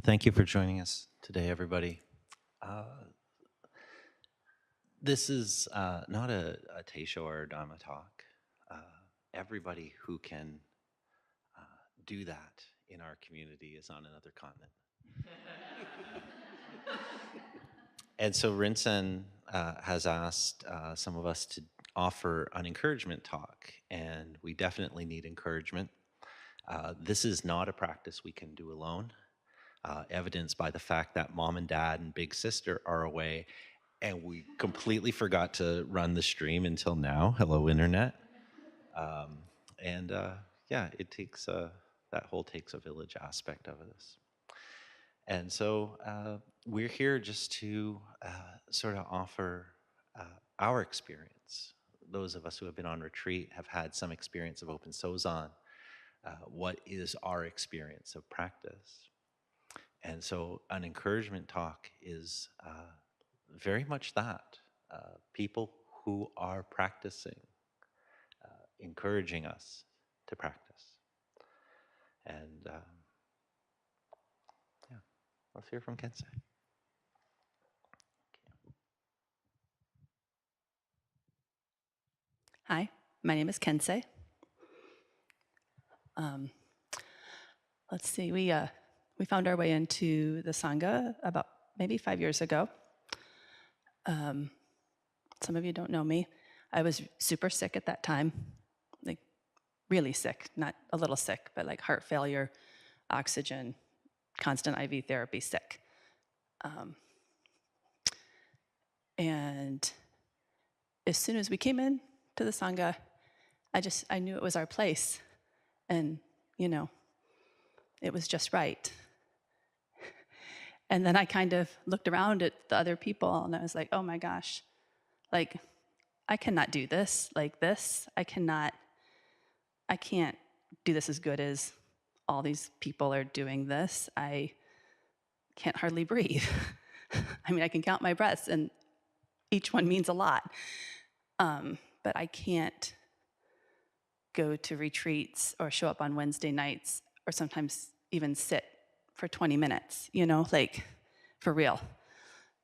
Well, thank you for joining us today, everybody. Uh, this is not a Teisho or a Dharma talk. Uh, Everybody who can do that in our community is on another continent. And so Rinsen has asked some of us to offer an encouragement talk, and we definitely need encouragement. This is not a practice we can do alone, evidenced by the fact that mom and dad and big sister are away, and we completely forgot to run the stream until now. Hello, internet. Um, and yeah, it takes that whole takes a village aspect of this. And so we're here just to sort of offer our experience. Those of us who have been on retreat have had some experience of open sozan. What is our experience of practice? And so an encouragement talk is very much that. People who are practicing, encouraging us to practice. And yeah, let's hear from Kensei. Hi, my name is Kensei. Let's see, we found our way into the Sangha about maybe 5 years ago. Some of you don't know me. I was super sick at that time, like really sick, not a little sick, but like heart failure, oxygen, constant IV therapy sick. And as soon as we came in to the Sangha, I knew it was our place. And, it was just right. And then I kind of looked around at the other people and I was like, oh my gosh, like, I cannot do this like this. I can't do this as good as all these people are doing this. I can't hardly breathe. I mean, I can count my breaths and each one means a lot. But I can't go to retreats or show up on Wednesday nights or sometimes even sit for 20 minutes, like for real.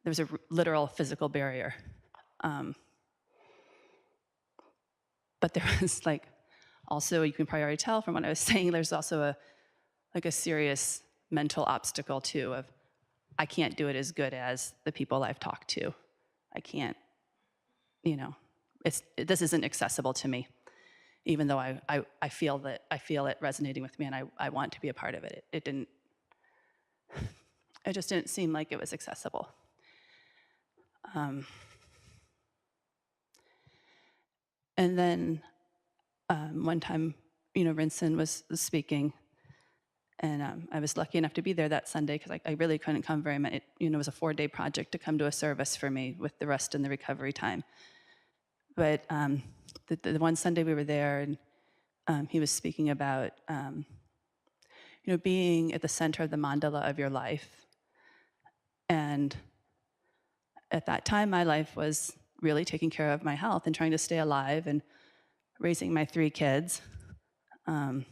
There's a literal physical barrier. But there was also, you can probably already tell from what I was saying, there's also a serious mental obstacle too of, I can't do it as good as the people I've talked to. I can't, this isn't accessible to me, even though I feel it resonating with me and I want to be a part of it. It just didn't seem like it was accessible. And then one time, Rinsen was speaking, and I was lucky enough to be there that Sunday because I really couldn't come very much. It was a 4-day project to come to a service for me with the rest in the recovery time. But the one Sunday we were there, and he was speaking about, being at the center of the mandala of your life. And at that time, my life was really taking care of my health and trying to stay alive and raising my 3 kids. And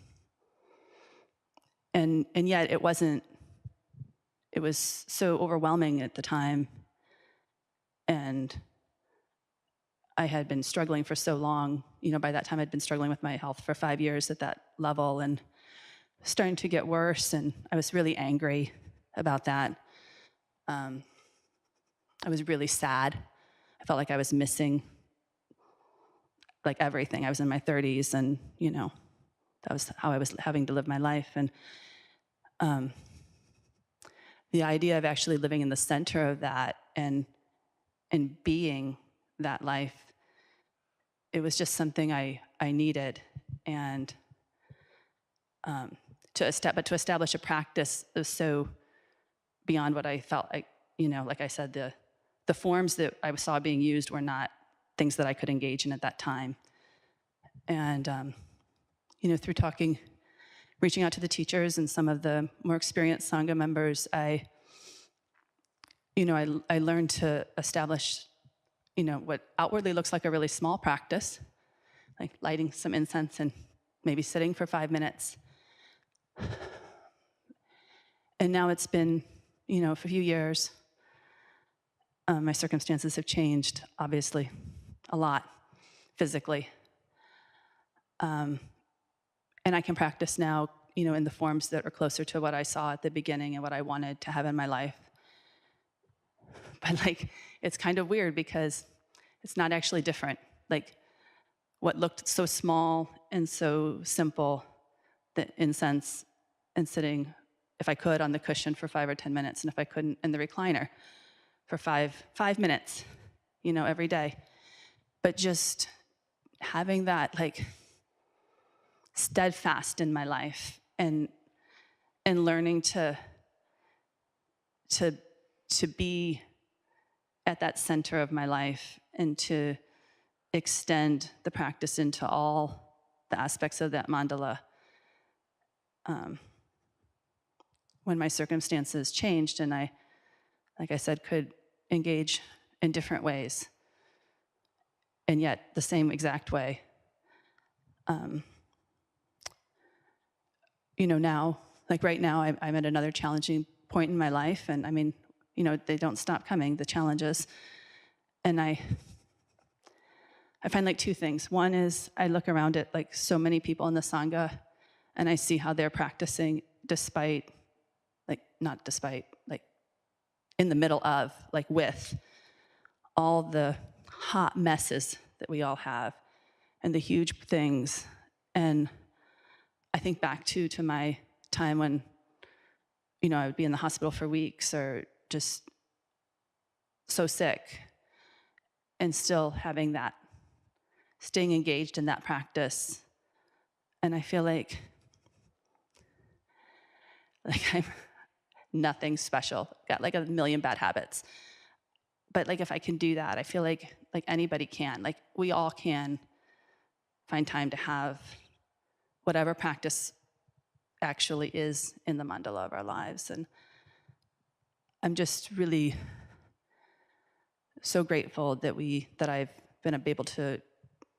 yet it was so overwhelming at the time. And I had been struggling for so long. By that time I'd been struggling with my health for 5 years at that level and starting to get worse. And I was really angry about that. I was really sad. I felt like I was missing everything. I was in my 30s and, that was how I was having to live my life. And the idea of actually living in the center of that and being that life, it was just something I needed. And to establish a practice that was so beyond what I felt like, like I said, the forms that I saw being used were not things that I could engage in at that time. And, through reaching out to the teachers and some of the more experienced Sangha members, I learned to establish, what outwardly looks like a really small practice, like lighting some incense and maybe sitting for 5 minutes. And now it's been, for a few years. My circumstances have changed, obviously, a lot physically. And I can practice now, in the forms that are closer to what I saw at the beginning and what I wanted to have in my life. But it's kind of weird because it's not actually different. What looked so small and so simple, that incense and sitting, if I could, on the cushion for 5 or 10 minutes, and if I couldn't, in the recliner for five minutes, every day. But just having that steadfast in my life, and learning to be at that center of my life, and to extend the practice into all the aspects of that mandala. When my circumstances changed and I, like I said, could engage in different ways, and yet the same exact way. Now, right now, I'm at another challenging point in my life, and they don't stop coming, the challenges. And I find two things. One is I look around at so many people in the Sangha, and I see how they're practicing despite, not despite, in the middle of, with all the hot messes that we all have, and the huge things. And I think back to my time when, I would be in the hospital for weeks, or just so sick, and still having that, staying engaged in that practice. And I feel like I'm nothing special, got a million bad habits. But if I can do that, I feel like anybody can. We all can find time to have whatever practice actually is in the mandala of our lives. And I'm just really so grateful that I've been able to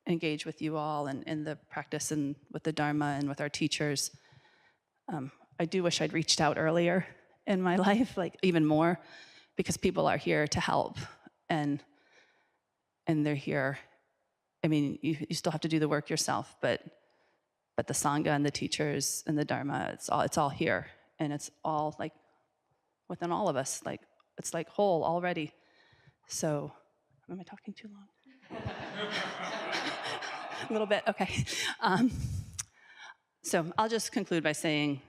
engage with you all, and in the practice, and with the Dharma, and with our teachers. I do wish I'd reached out earlier in my life, even more, because people are here to help, and they're here. You still have to do the work yourself, but the Sangha and the teachers and the Dharma, it's all here, and it's all within all of us, it's whole already. So, am I talking too long? A little bit, okay. So I'll just conclude by saying,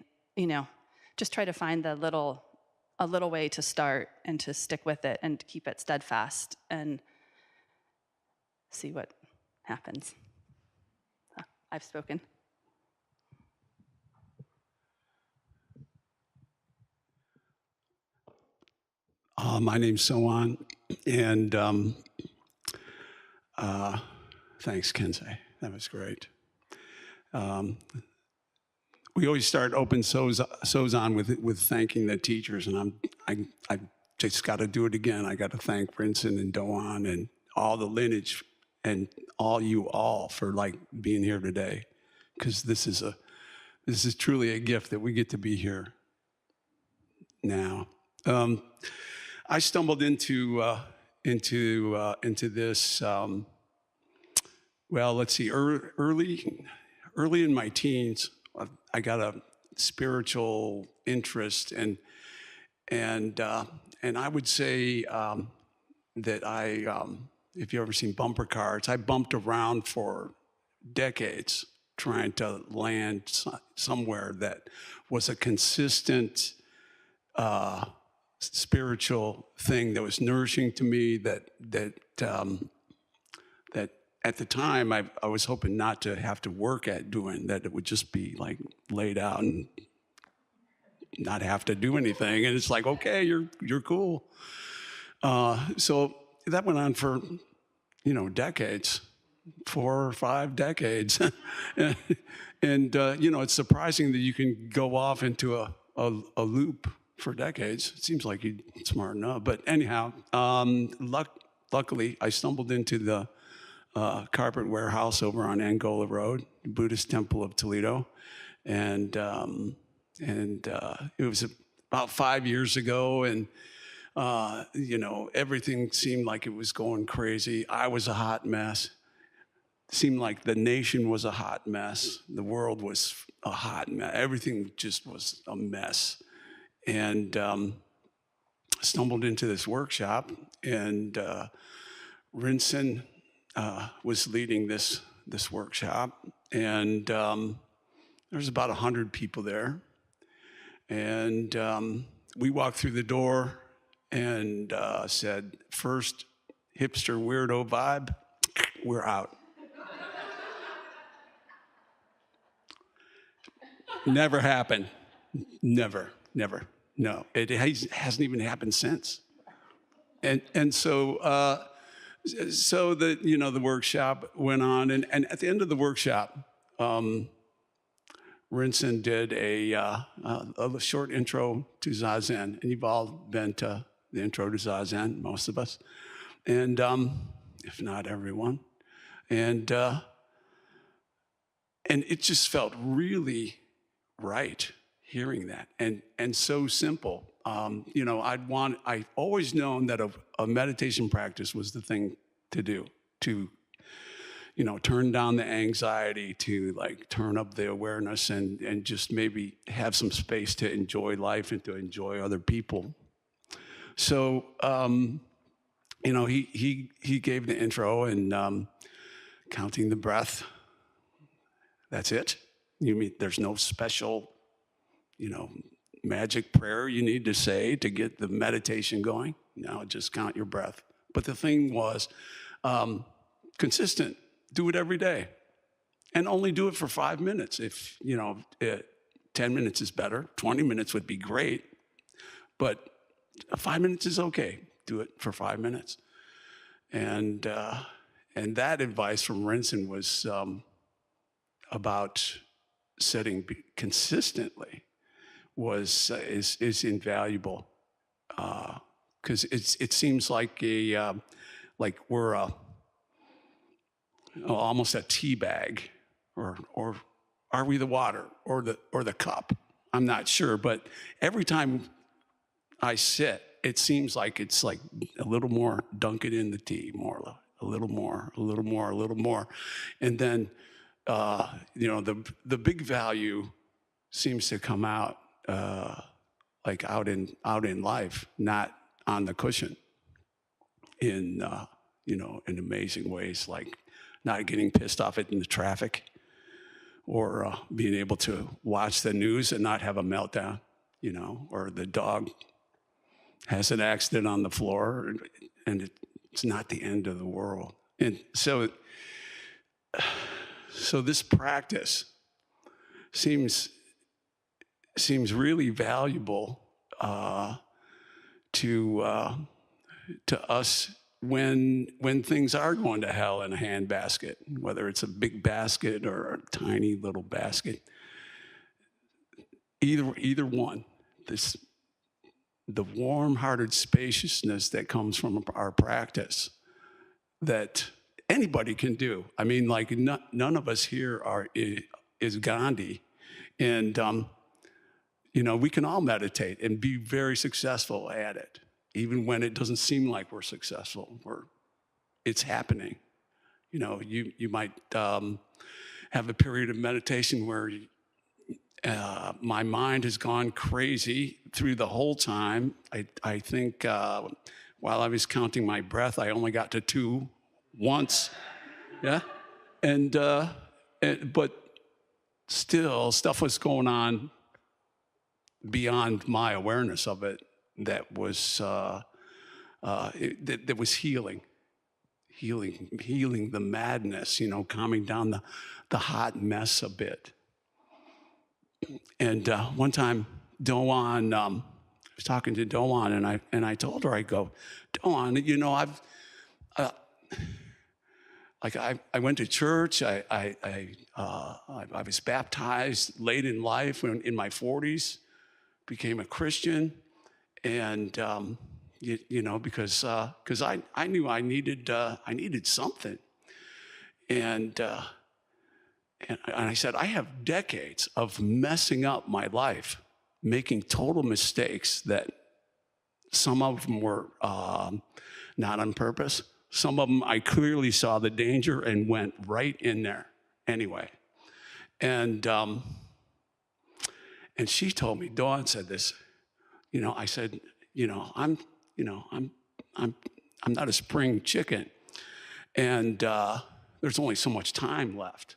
just try to find a little way to start, and to stick with it, and to keep it steadfast, and see what happens. I've spoken. My name's Soan, and thanks, Kensei. That was great. We always start open Sozan with thanking the teachers, and I just got to do it again. I got to thank Rinsen and Doan and all the lineage, and all you all for being here today, because this is truly a gift that we get to be here now. I stumbled into this. Well, let's see. Early in my teens, I got a spiritual interest, and I would say that if you ever seen bumper cars, I bumped around for decades trying to land somewhere that was a consistent spiritual thing that was nourishing to me, that at the time I was hoping not to have to work at doing, that it would just be laid out and not have to do anything. And it's okay, you're cool. So that went on for, decades, 4 or 5 decades. and it's surprising that you can go off into a loop for decades. It seems like you're smart enough. But anyhow, luckily I stumbled into the carpet warehouse over on Angola Road, Buddhist Temple of Toledo. And it was about 5 years ago, and everything seemed like it was going crazy. I was a hot mess. Seemed like the nation was a hot mess. The world was a hot mess. Everything just was a mess. And stumbled into this workshop, and Rinson was leading this workshop, and there's about 100 people there. And we walked through the door and said, first hipster weirdo vibe, we're out. Never happened. Never. No, it hasn't even happened since. And so the workshop went on, and at the end of the workshop, Rinson did a short intro to Zazen, and you've all been to the intro to Zazen, most of us, and if not everyone, and it just felt really right hearing that, and so simple. I've always known that a meditation practice was the thing to do, to turn down the anxiety, to like turn up the awareness, and just maybe have some space to enjoy life and to enjoy other people. So he gave the intro, and counting the breath. That's it. You mean there's no special, magic prayer you need to say to get the meditation going? No, just count your breath. But the thing was consistent. Do it every day, and only do it for 5 minutes. If 10 minutes is better, 20 minutes would be great, but 5 minutes is okay. Do it for 5 minutes, and that advice from Rinson was about setting consistently is invaluable, because it seems like we're almost a tea bag, or are we the water or the cup? I'm not sure, but every time I sit, it seems like it's like a little more, dunk it in the tea, more, a little more, and then the big value seems to come out out in life, not on the cushion, in amazing ways, like not getting pissed off in the traffic, or being able to watch the news and not have a meltdown, or the dog has an accident on the floor, and it's not the end of the world. And so this practice seems really valuable to us when things are going to hell in a handbasket, whether it's a big basket or a tiny little basket. Either one, the warm-hearted spaciousness that comes from our practice, that anybody can do. I mean, like none of us here is Gandhi, and we can all meditate and be very successful at it, even when it doesn't seem like we're successful. It's happening. You might have a period of meditation where my mind has gone crazy through the whole time. I think while I was counting my breath, I only got to 2 once. Yeah, but still, stuff was going on beyond my awareness of it. That was that was healing the madness. Calming down the hot mess a bit. And one time, Doan, I was talking to Doan, and I told her, I go, Doan, I went to church. I was baptized late in life, in my 40s, became a Christian, and because I knew I needed something, and I said, I have decades of messing up my life, making total mistakes that some of them were not on purpose. Some of them I clearly saw the danger and went right in there anyway. And she told me, Dawn said this, I said, I'm not a spring chicken. And there's only so much time left.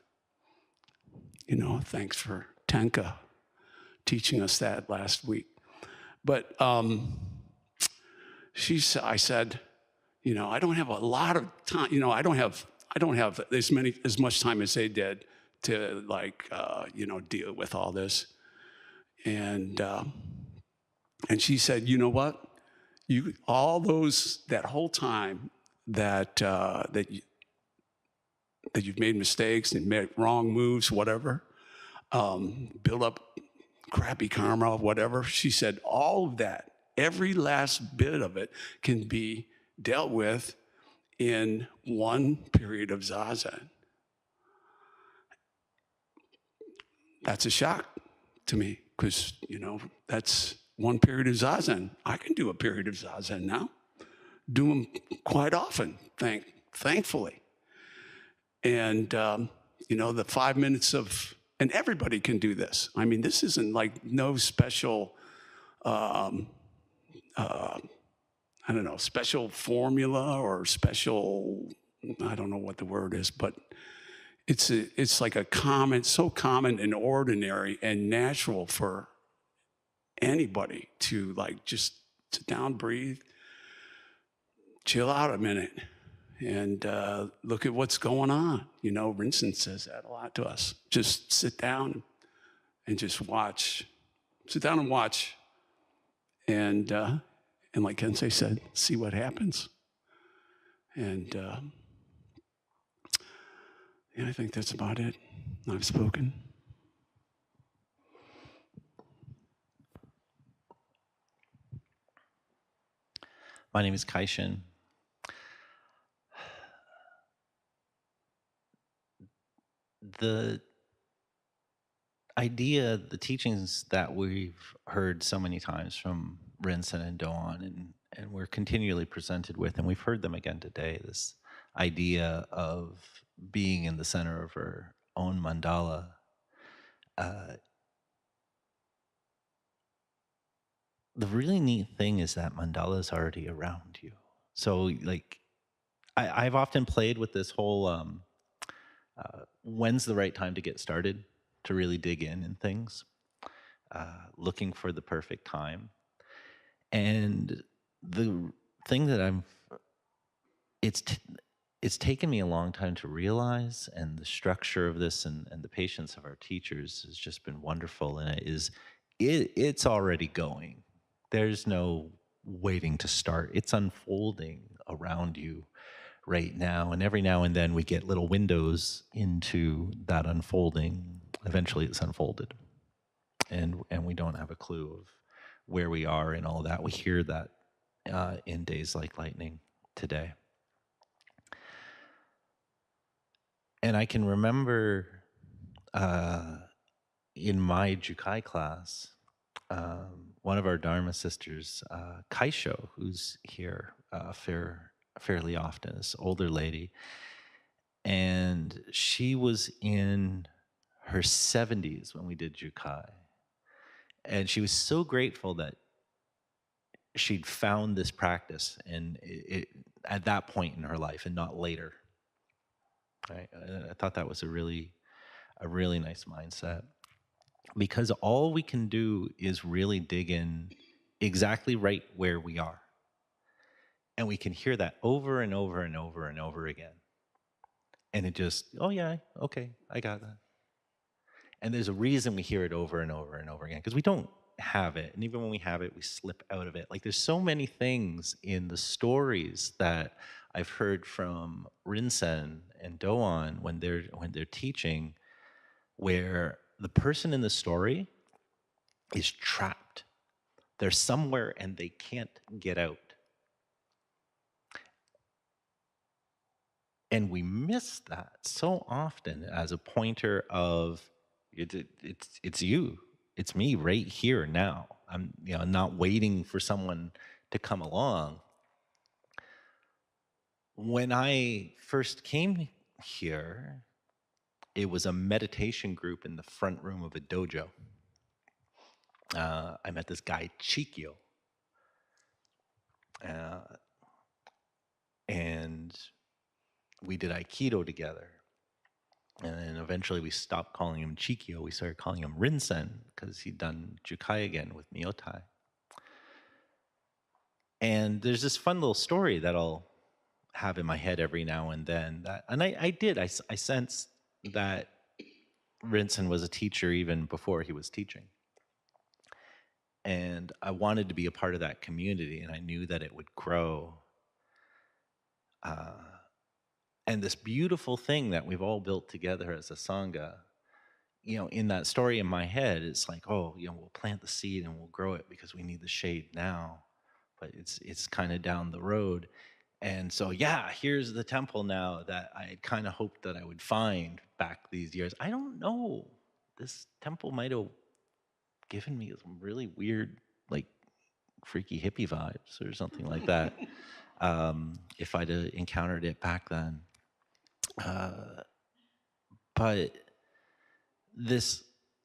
Thanks for Tenka teaching us that last week. But I said, I don't have a lot of time. I don't have as much time as they did to deal with all this. And she said, you know what? That whole time that you've made mistakes and made wrong moves, whatever, build up crappy karma, whatever. She said, all of that, every last bit of it can be dealt with in one period of zazen. That's a shock to me because, that's one period of zazen. I can do a period of zazen now. Do them quite often, thankfully. And, the 5 minutes of, and everybody can do this. I mean, this isn't like no special, special formula or special, I don't know what the word is, but it's like so common and ordinary and natural for anybody to just sit down, breathe, chill out a minute, and look at what's going on. Rinsen says that a lot to us. Just sit down and just watch. Sit down and watch. And like Kensei said, see what happens. And I think that's about it. I've spoken. My name is Kaishin. The idea, the teachings that we've heard so many times from Rinsen and Doan, and we're continually presented with, and we've heard them again today, this idea of being in the center of our own mandala. The really neat thing is that mandala is already around you. So I've often played with this whole when's the right time to get started, to really dig in things, looking for the perfect time. And the thing that it's taken me a long time to realize, and the structure of this and the patience of our teachers has just been wonderful. And it's already going. There's no waiting to start. It's unfolding around you right now. And every now and then we get little windows into that unfolding. Eventually it's unfolded. And we don't have a clue of where we are and all that. We hear that in days like lightning today. And I can remember in my Jukai class, one of our Dharma sisters, Kaisho, who's here fairly often, this older lady, and she was in her 70s when we did Jukai. And she was so grateful that she'd found this practice and it at that point in her life and not later. Right? I thought that was a really nice mindset, because all we can do is really dig in exactly right where we are. And we can hear that over and over and over and over again. And it just, oh yeah, okay, I got that. And there's a reason we hear it over and over and over again, because we don't have it. And even when we have it, we slip out of it. Like, there's so many things in the stories that I've heard from Rinsen and Doan when they're teaching, where the person in the story is trapped. They're somewhere and they can't get out. And we miss that so often as a pointer of it's you. it's me right here now. I'm, not waiting for someone to come along. When I first came here, it was a meditation group in the front room of a dojo. I met this guy, Chikyo, uh, and we did Aikido together. And then eventually we stopped calling him Chikyo. We started calling him Rinsen because he'd done Jukai again with Myotai. And there's this fun little story that I'll have in my head every now and then. I sensed that Rinsen was a teacher even before he was teaching. And I wanted to be a part of that community, and I knew that it would grow. And this beautiful thing that we've all built together as a Sangha, in that story in my head, it's like, oh, we'll plant the seed and we'll grow it because we need the shade now. But it's kind of down the road. And so, yeah, here's the temple now that I had kind of hoped that I would find back these years. I don't know. This temple might have given me some really weird, like, freaky hippie vibes or something like that. If I'd encountered it back then. But this,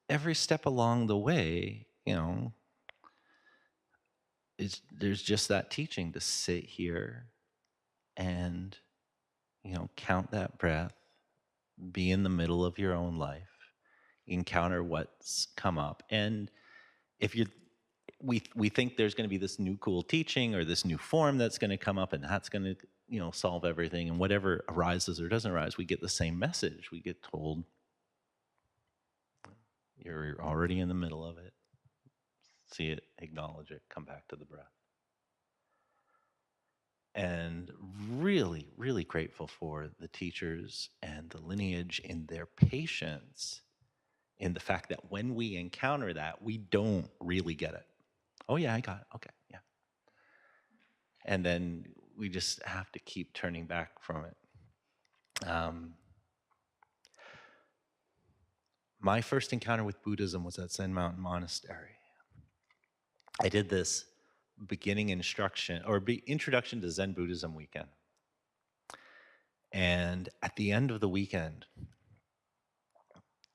every step along the way, there's just that teaching to sit here and, count that breath, be in the middle of your own life, encounter what's come up. And if we think there's going to be this new cool teaching or this new form that's going to come up and that's going to, solve everything, and whatever arises or doesn't arise, we get the same message. We get told, you're already in the middle of it. See it, acknowledge it, come back to the breath. And really, really grateful for the teachers and the lineage in their patience, in the fact that when we encounter that, we don't really get it. Oh yeah, I got it. Okay, yeah. And then we just have to keep turning back from it. My first encounter with Buddhism was at Zen Mountain Monastery. I did this beginning instruction or introduction to Zen Buddhism weekend. And at the end of the weekend,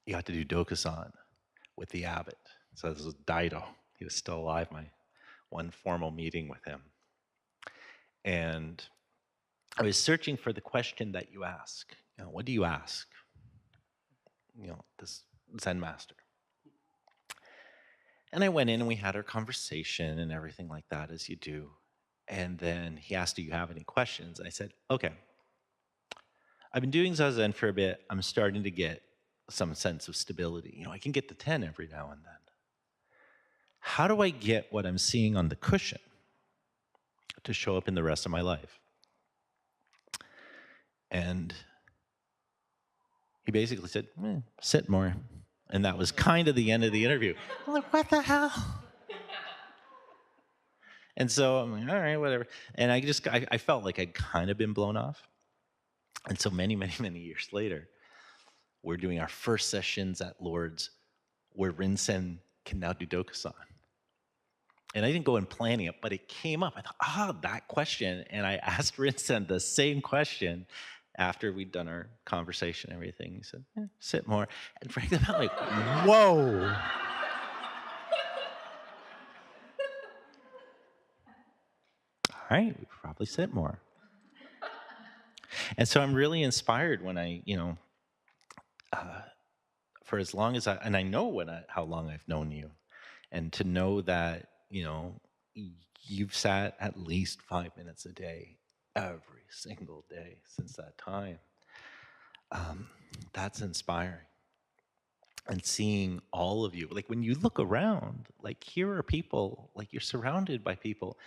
you got to do Dokusan with the abbot. So this was Daido. He was still alive, my one formal meeting with him. And I was searching for the question that you ask. What do you ask? This Zen master. And I went in and we had our conversation and everything like that, as you do. And then he asked, do you have any questions? I said, okay. I've been doing Zazen for a bit. I'm starting to get some sense of stability. I can get to 10 every now and then. How do I get what I'm seeing on the cushion to show up in the rest of my life? And he basically said, sit more. And that was kind of the end of the interview. I'm like, what the hell? And so I'm like, all right, whatever. And I felt like I'd kind of been blown off. And so many, many, many years later, we're doing our first sessions at Lord's where Rinsen can now do Dokusan. And I didn't go in planning it, but it came up. I thought, that question. And I asked Rinsen the same question after we'd done our conversation and everything. He said, sit more. And frankly, I'm like, whoa. All right, we probably sit more. And so I'm really inspired when I, for as long as I know how long I've known you, and to know that, you've sat at least 5 minutes a day, every single day since that time. That's inspiring. And seeing all of you, like when you look around, like here are people, like you're surrounded by people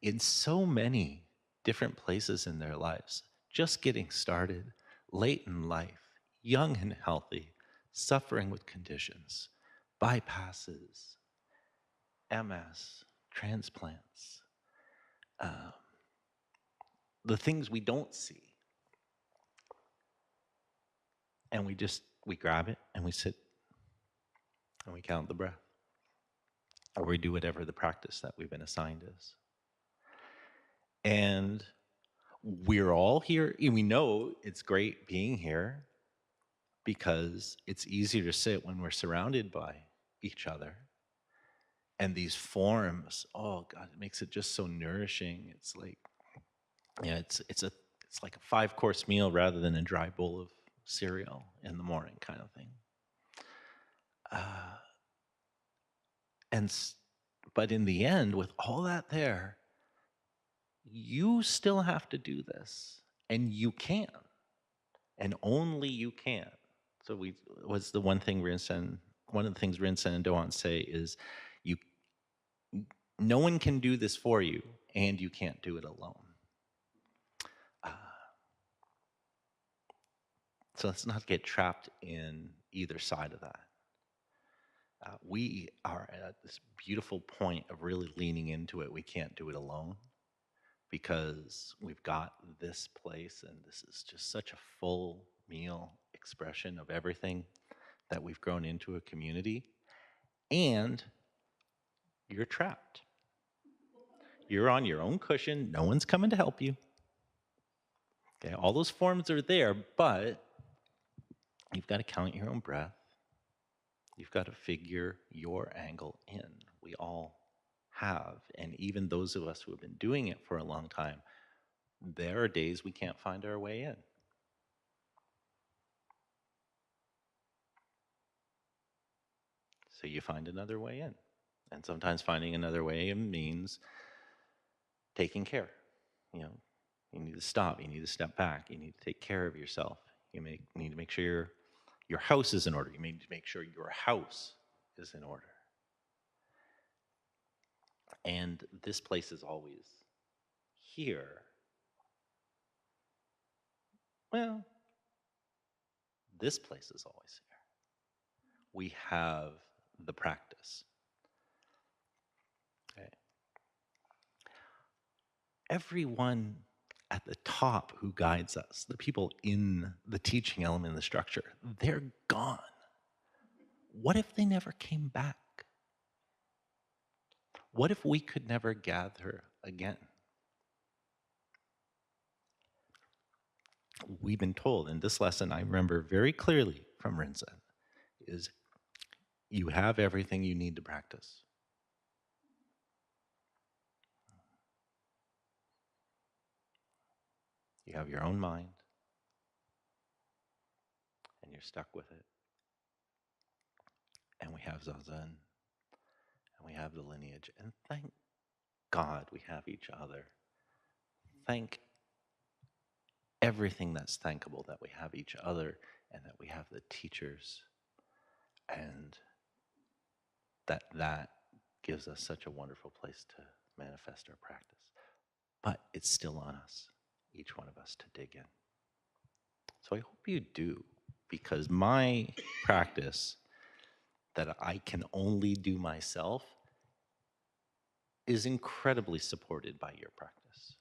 in so many different places in their lives, just getting started, late in life, young and healthy, suffering with conditions, bypasses, MS, transplants, the things we don't see. And we grab it and we sit and we count the breath. or we do whatever the practice that we've been assigned is. And we're all here. And we know it's great being here because it's easier to sit when we're surrounded by each other. And these forms, oh God, it makes it just so nourishing. It's like, yeah, it's like a 5-course meal rather than a dry bowl of cereal in the morning kind of thing. Uh, and but in the end, with all that there, you still have to do this, and you can, and only you can. So we was the one thing one of the things Rinsen and Doan say is, you, no one can do this for you, and you can't do it alone. Uh, so let's not get trapped in either side of that. We are at this beautiful point of really leaning into it. We can't do it alone because we've got this place, and this is just such a full meal expression of everything that we've grown into a community. And you're trapped. You're on your own cushion. No one's coming to help you. Okay, all those forms are there, but you've got to count your own breath. You've got to figure your angle in. We all have. And even those of us who have been doing it for a long time, there are days we can't find our way in. So you find another way in. And sometimes finding another way in means taking care. You know, you need to stop. You need to step back. You need to take care of yourself. You need to make sure your house is in order. You need to make sure your house is in order. And this place is always here. Well, this place is always here. We have the practice. Okay. Everyone at the top who guides us, the people in the teaching element of the structure, they're gone. What if they never came back? What if we could never gather again? We've been told in this lesson, I remember very clearly from Rinzan, is you have everything you need to practice. You have your own mind, and you're stuck with it. And we have Zazen, and we have the lineage, and thank God we have each other. Thank everything that's thankable that we have each other and that we have the teachers, and that gives us such a wonderful place to manifest our practice. But it's still on us, each one of us, to dig in. So I hope you do, because my practice that I can only do myself is incredibly supported by your practice.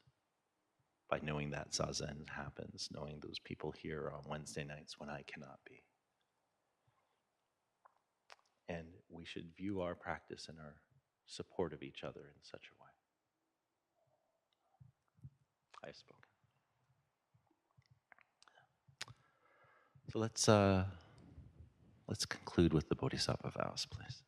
By knowing that Zazen happens, knowing those people here on Wednesday nights when I cannot be. And we should view our practice and our support of each other in such a way. I have spoken. So let's conclude with the Bodhisattva vows, please.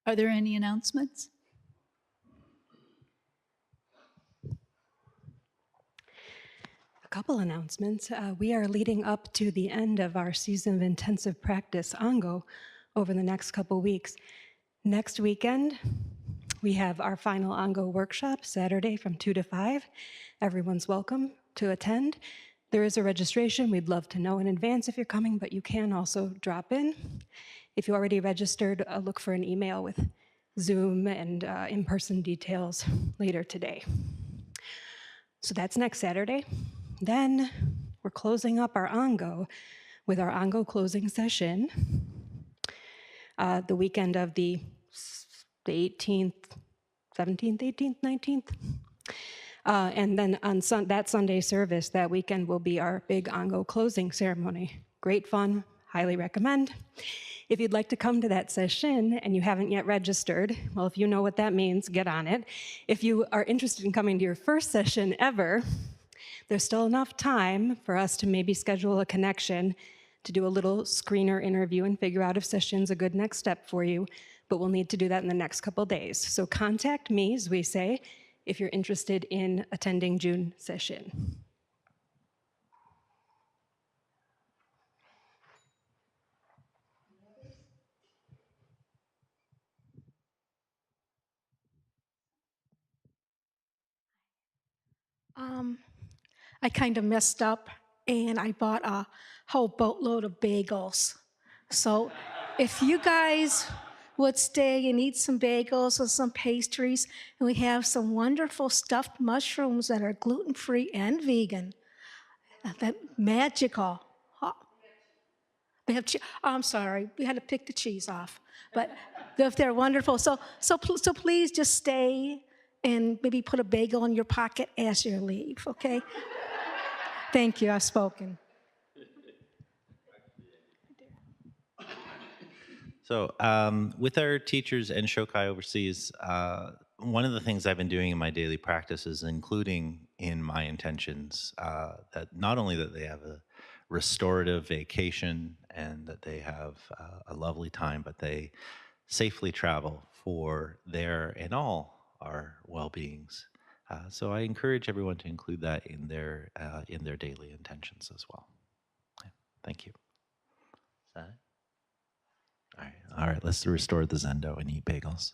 Are there any announcements? A couple announcements. We are leading up to the end of our season of intensive practice Ango over the next couple weeks. Next weekend, we have our final Ango workshop, Saturday from 2 to 5. Everyone's welcome to attend. There is a registration. We'd love to know in advance if you're coming, but you can also drop in. If you already registered, look for an email with Zoom and in-person details later today. So that's next Saturday. Then we're closing up our Ango with our Ango closing session the weekend of the 18th, 17th, 18th, 19th. And then on that Sunday service, that weekend will be our big Ango closing ceremony. Great fun, highly recommend. If you'd like to come to that session and you haven't yet registered, well, if you know what that means, get on it. If you are interested in coming to your first session ever, there's still enough time for us to maybe schedule a connection to do a little screener interview and figure out if session's a good next step for you, but we'll need to do that in the next couple days. So contact me, as we say, if you're interested in attending June session. I kind of messed up and I bought a whole boatload of bagels. So if you guys would stay and eat some bagels or some pastries, and we have some wonderful stuffed mushrooms that are gluten-free and vegan. That magical. Oh, we have I'm sorry, we had to pick the cheese off, but they're wonderful. So please just stay and maybe put a bagel in your pocket as you leave, okay? Thank you, I've spoken. So with our teachers and Shokai overseas, one of the things I've been doing in my daily practice is including in my intentions that not only that they have a restorative vacation and that they have a lovely time, but they safely travel for their and all our well-beings. So I encourage everyone to include that in their daily intentions as well. Yeah, thank you. Is that it? All right, let's restore the Zendo and eat bagels.